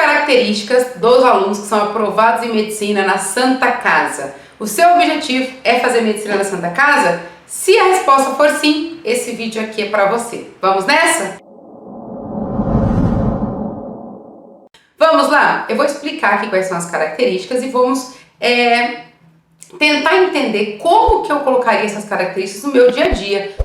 características dos alunos que são aprovados em medicina na Santa Casa. O seu objetivo é fazer medicina na Santa Casa? Se a resposta for sim, esse vídeo aqui é para você. Vamos nessa? Vamos lá? Eu vou explicar aqui quais são as características e vamos tentar entender como que eu colocaria essas características no meu dia a dia,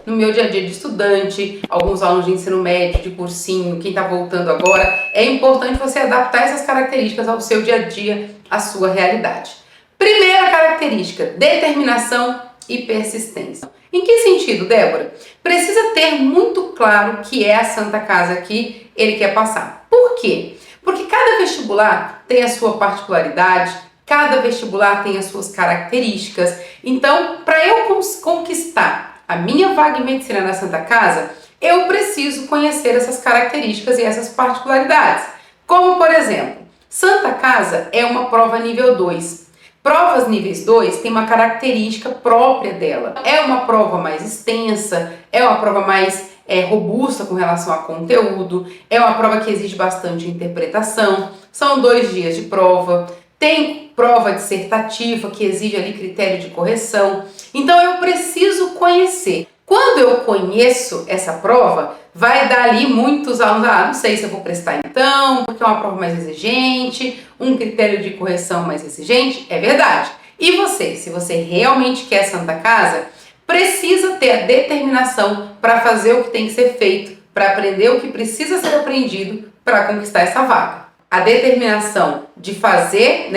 de estudante, alguns alunos de ensino médio, de cursinho, quem está voltando agora. É importante você adaptar essas características ao seu dia a dia, à sua realidade. Primeira característica, determinação e persistência. Em que sentido, Débora? Precisa ter muito claro que é a Santa Casa que ele quer passar. Por quê? Porque cada vestibular tem a sua particularidade, cada vestibular tem as suas características. Então, para eu conquistar a minha vaga em medicina na Santa Casa, eu preciso conhecer essas características e essas particularidades. Como, por exemplo, Santa Casa é uma prova nível 2. Provas níveis 2 têm uma característica própria dela. É uma prova mais extensa, é uma prova mais robusta com relação a conteúdo, é uma prova que exige bastante interpretação, são 2 dias de prova, tem prova dissertativa que exige ali critério de correção. Então eu preciso conhecer. Quando eu conheço essa prova, vai dar ali muitos alunos, não sei se eu vou prestar então, porque é uma prova mais exigente, um critério de correção mais exigente, é verdade. E você, se você realmente quer Santa Casa, precisa ter a determinação para fazer o que tem que ser feito, para aprender o que precisa ser aprendido para conquistar essa vaga. A determinação de fazer,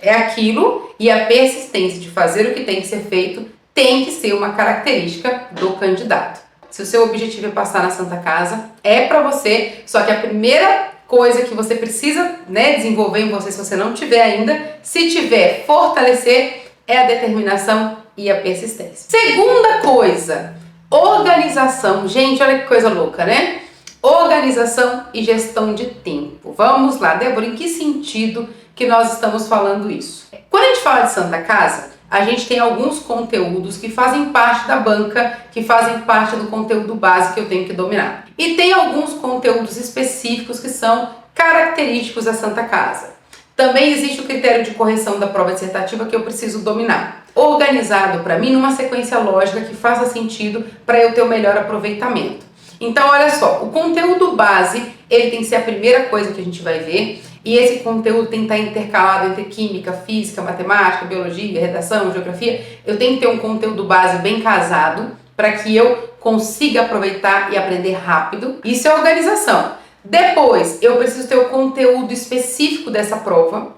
é aquilo, e a persistência de fazer o que tem que ser feito tem que ser uma característica do candidato. Se o seu objetivo é passar na Santa Casa, é para você, só que a primeira coisa que você precisa desenvolver em você, se você não tiver ainda, se tiver, fortalecer, é a determinação e a persistência. Segunda coisa, organização. Gente, olha que coisa louca, né? Organização e gestão de tempo. Vamos lá, Débora, em que sentido que nós estamos falando isso? Quando a gente fala de Santa Casa, a gente tem alguns conteúdos que fazem parte da banca, que fazem parte do conteúdo base que eu tenho que dominar. E tem alguns conteúdos específicos que são característicos da Santa Casa. Também existe o critério de correção da prova dissertativa que eu preciso dominar. Organizado para mim numa sequência lógica que faça sentido para eu ter o melhor aproveitamento. Então, olha só, o conteúdo base, ele tem que ser a primeira coisa que a gente vai ver. E esse conteúdo tem que estar intercalado entre química, física, matemática, biologia, redação, geografia. Eu tenho que ter um conteúdo base bem casado para que eu consiga aproveitar e aprender rápido. Isso é organização. Depois, eu preciso ter o conteúdo específico dessa prova.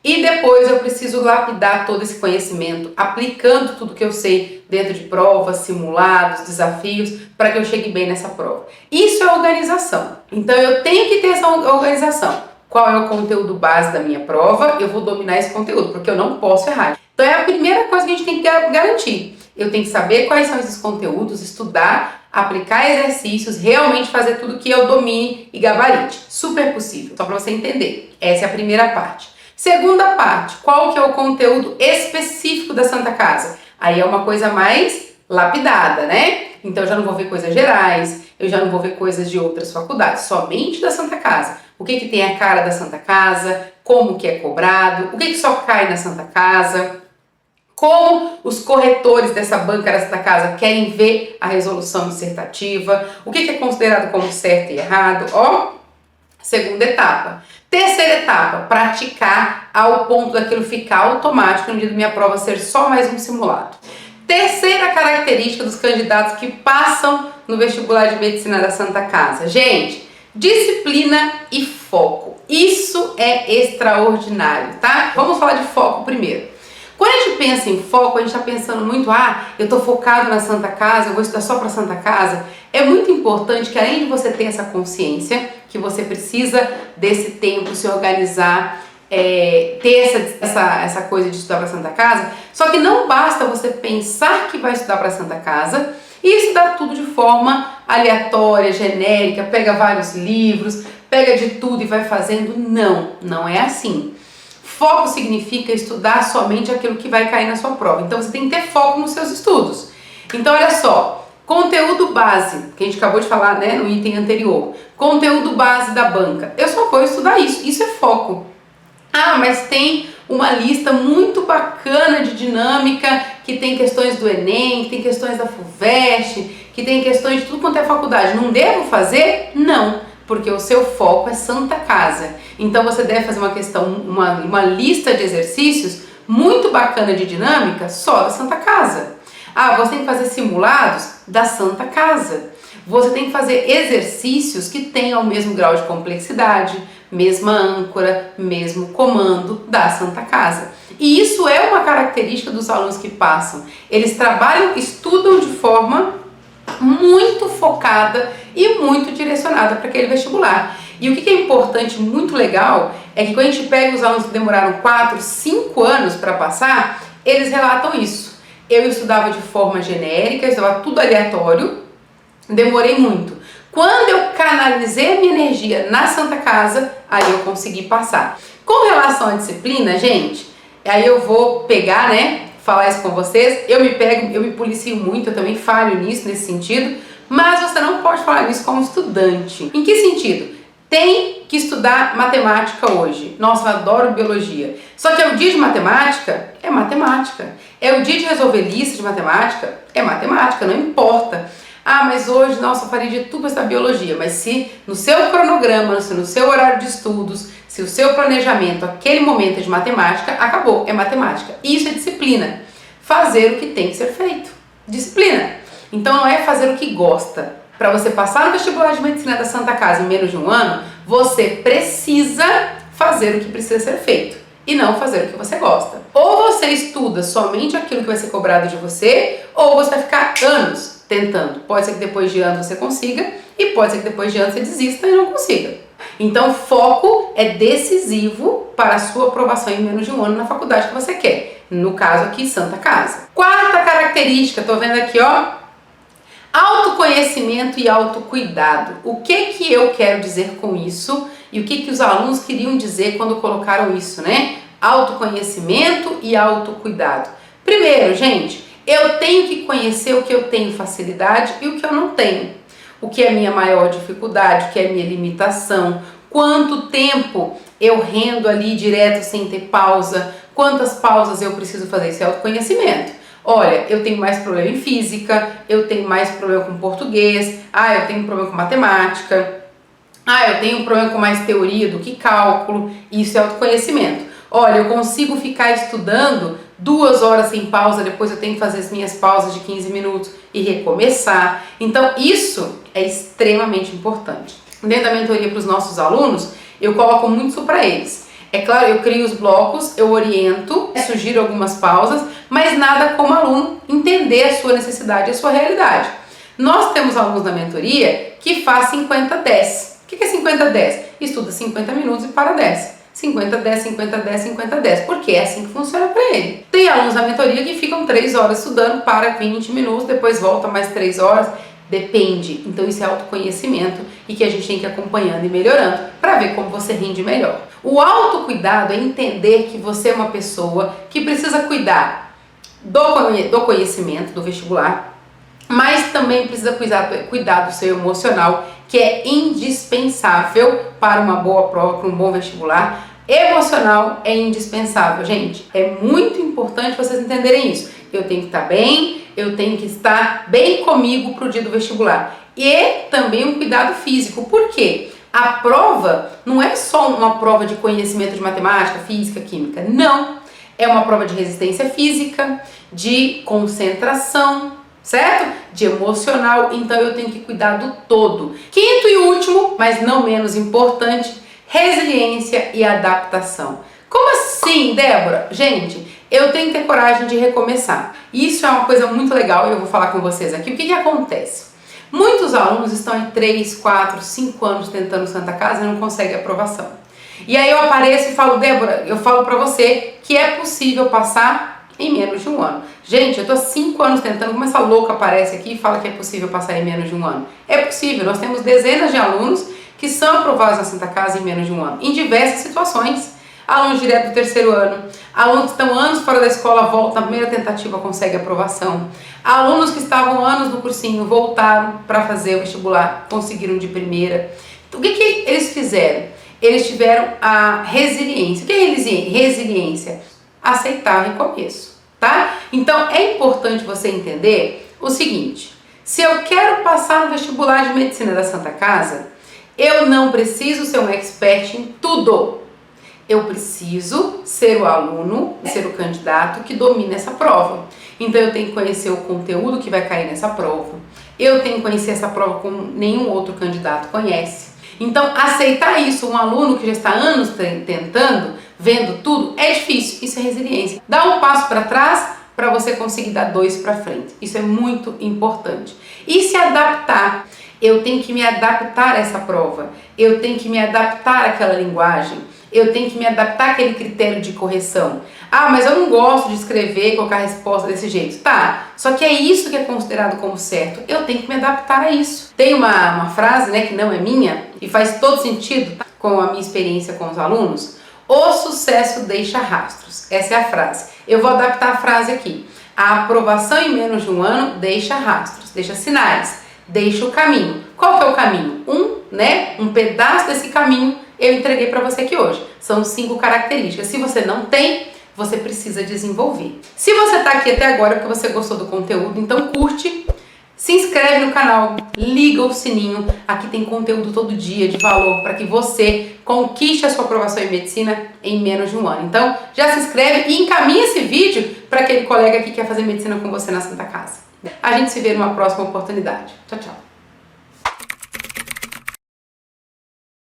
E depois eu preciso lapidar todo esse conhecimento, aplicando tudo que eu sei dentro de provas, simulados, desafios, para que eu chegue bem nessa prova. Isso é organização. Então eu tenho que ter essa organização. Qual é o conteúdo base da minha prova? Eu vou dominar esse conteúdo, porque eu não posso errar. Então é a primeira coisa que a gente tem que garantir. Eu tenho que saber quais são esses conteúdos, estudar, aplicar exercícios, realmente fazer tudo que eu domine e gabarite. Super possível, só para você entender. Essa é a primeira parte. Segunda parte, qual que é o conteúdo específico da Santa Casa? Aí é uma coisa mais lapidada, Então eu já não vou ver coisas gerais, eu já não vou ver coisas de outras faculdades, somente da Santa Casa. O que tem a cara da Santa Casa, como que é cobrado, o que só cai na Santa Casa, como os corretores dessa banca da Santa Casa querem ver a resolução dissertativa, o que é considerado como certo e errado, segunda etapa. Terceira etapa, praticar ao ponto daquilo ficar automático no dia da minha prova ser só mais um simulado. Terceira característica dos candidatos que passam no vestibular de medicina da Santa Casa. Gente, disciplina e foco. Isso é extraordinário, tá? Vamos falar de foco primeiro. Quando a gente pensa em foco, a gente está pensando muito, eu estou focado na Santa Casa, eu vou estudar só para Santa Casa. É muito importante que além de você ter essa consciência, que você precisa desse tempo, se organizar, ter essa coisa de estudar para Santa Casa, só que não basta você pensar que vai estudar para Santa Casa e estudar tudo de forma aleatória, genérica, pega vários livros, pega de tudo e vai fazendo. Não, não é assim. Foco significa estudar somente aquilo que vai cair na sua prova. Então você tem que ter foco nos seus estudos. Então olha só, Conteúdo base, que a gente acabou de falar, né, no item anterior. Conteúdo base da banca. Eu só vou estudar isso. Isso é foco. Ah, mas tem uma lista muito bacana de dinâmica, que tem questões do Enem, que tem questões da FUVEST, que tem questões de tudo quanto é faculdade. Não devo fazer? Não, porque o seu foco é Santa Casa. Então você deve fazer uma lista de exercícios muito bacana de dinâmica só da Santa Casa. Ah, você tem que fazer simulados da Santa Casa. Você tem que fazer exercícios que tenham o mesmo grau de complexidade, mesma âncora, mesmo comando da Santa Casa. E isso é uma característica dos alunos que passam. Eles trabalham, estudam de forma muito focada e muito direcionada para aquele vestibular. E o que é importante, muito legal, é que quando a gente pega os alunos que demoraram 4, 5 anos para passar, eles relatam isso. Eu estudava de forma genérica, eu estudava tudo aleatório, demorei muito. Quando eu canalizei a minha energia na Santa Casa, aí eu consegui passar. Com relação à disciplina, gente, aí eu vou pegar, né, falar isso com vocês, eu me policio muito, eu também falho nisso, nesse sentido, mas você não pode falar nisso como estudante. Em que sentido? Tem que estudar matemática hoje. Nossa, eu adoro biologia. Só que é o dia de matemática? É matemática. É o dia de resolver lista de matemática? É matemática, não importa. Ah, mas hoje, nossa, eu faria de tudo essa biologia. Mas se no seu cronograma, se no seu horário de estudos, se o seu planejamento, aquele momento é de matemática, acabou, é matemática. Isso é disciplina. Fazer o que tem que ser feito. Disciplina. Então não é fazer o que gosta. Para você passar no vestibular de medicina da Santa Casa em menos de um ano, você precisa fazer o que precisa ser feito e não fazer o que você gosta. Ou você estuda somente aquilo que vai ser cobrado de você, ou você vai ficar anos tentando. Pode ser que depois de anos você consiga e pode ser que depois de anos você desista e não consiga. Então, foco é decisivo para a sua aprovação em menos de um ano na faculdade que você quer. No caso aqui, Santa Casa. Quarta característica, tô vendo aqui, ó. Autoconhecimento e autocuidado. O que eu quero dizer com isso e o que os alunos queriam dizer quando colocaram isso, né? Autoconhecimento e autocuidado. Primeiro, gente, eu tenho que conhecer o que eu tenho facilidade e o que eu não tenho. O que é minha maior dificuldade, o que é minha limitação, quanto tempo eu rendo ali direto sem ter pausa, quantas pausas eu preciso fazer, isso é autoconhecimento. Olha, eu tenho mais problema em física, eu tenho mais problema com português, eu tenho problema com matemática, eu tenho problema com mais teoria do que cálculo, isso é autoconhecimento. Olha, eu consigo ficar estudando 2 horas sem pausa, depois eu tenho que fazer as minhas pausas de 15 minutos e recomeçar. Então, isso é extremamente importante. Dentro da mentoria para os nossos alunos, eu coloco muito isso para eles. É claro, eu crio os blocos, eu oriento, sugiro algumas pausas, mas nada como aluno entender a sua necessidade e a sua realidade. Nós temos alunos na mentoria que faz 50-10. O que é 50-10? Estuda 50 minutos e para 10. 50-10, 50-10, 50-10, porque é assim que funciona para ele. Tem alunos na mentoria que ficam 3 horas estudando, para 20 minutos, depois volta mais 3 horas. Depende. Então isso é autoconhecimento e que a gente tem que ir acompanhando e melhorando para ver como você rende melhor. O autocuidado é entender que você é uma pessoa que precisa cuidar do conhecimento, do vestibular, mas também precisa cuidar do seu emocional, que é indispensável para uma boa prova, para um bom vestibular. Emocional é indispensável, gente. É muito importante vocês entenderem isso. Eu tenho que estar bem, eu tenho que estar bem comigo para o dia do vestibular. E também um cuidado físico. Por quê? A prova não é só uma prova de conhecimento de matemática, física, química. Não. É uma prova de resistência física, de concentração, certo? De emocional. Então eu tenho que cuidar do todo. Quinto e último, mas não menos importante, resiliência e adaptação. Como assim, Débora? Gente, eu tenho que ter coragem de recomeçar. Isso é uma coisa muito legal e eu vou falar com vocês aqui. O que acontece? Muitos alunos estão em 3, 4, 5 anos tentando Santa Casa e não conseguem aprovação. E aí eu apareço e falo, Débora, eu falo pra você que é possível passar em menos de um ano. Gente, eu tô há 5 anos tentando, como essa louca aparece aqui e fala que é possível passar em menos de um ano. É possível, nós temos dezenas de alunos que são aprovados na Santa Casa em menos de um ano, em diversas situações. alunos direto do terceiro ano, alunos que estão anos fora da escola voltam, na primeira tentativa consegue aprovação, alunos que estavam anos no cursinho voltaram para fazer o vestibular, conseguiram de primeira. Então, o que eles fizeram? Eles tiveram a resiliência. O que é resiliência? Aceitar o recomeço, tá? Então é importante você entender o seguinte: se eu quero passar no vestibular de medicina da Santa Casa, eu não preciso ser um expert em tudo. Eu preciso ser o aluno, ser o candidato que domina essa prova. Então eu tenho que conhecer o conteúdo que vai cair nessa prova. Eu tenho que conhecer essa prova como nenhum outro candidato conhece. Então aceitar isso, um aluno que já está há anos tentando, vendo tudo, é difícil. Isso é resiliência. Dá um passo para trás para você conseguir dar 2 para frente. Isso é muito importante. E se adaptar. Eu tenho que me adaptar a essa prova. Eu tenho que me adaptar àquela linguagem. Eu tenho que me adaptar àquele critério de correção. Ah, mas eu não gosto de escrever e colocar a resposta desse jeito. Tá, só que é isso que é considerado como certo. Eu tenho que me adaptar a isso. Tem uma frase, né, que não é minha e faz todo sentido, tá, com a minha experiência com os alunos. O sucesso deixa rastros. Essa é a frase. Eu vou adaptar a frase aqui. A aprovação em menos de um ano deixa rastros, deixa sinais, deixa o caminho. Qual que é o caminho? Um pedaço desse caminho eu entreguei para você aqui hoje. São 5 características. Se você não tem, você precisa desenvolver. Se você está aqui até agora porque você gostou do conteúdo, então curte, se inscreve no canal, liga o sininho. Aqui tem conteúdo todo dia de valor para que você conquiste a sua aprovação em medicina em menos de um ano. Então já se inscreve e encaminha esse vídeo para aquele colega que quer fazer medicina com você na Santa Casa. A gente se vê numa próxima oportunidade. Tchau, tchau.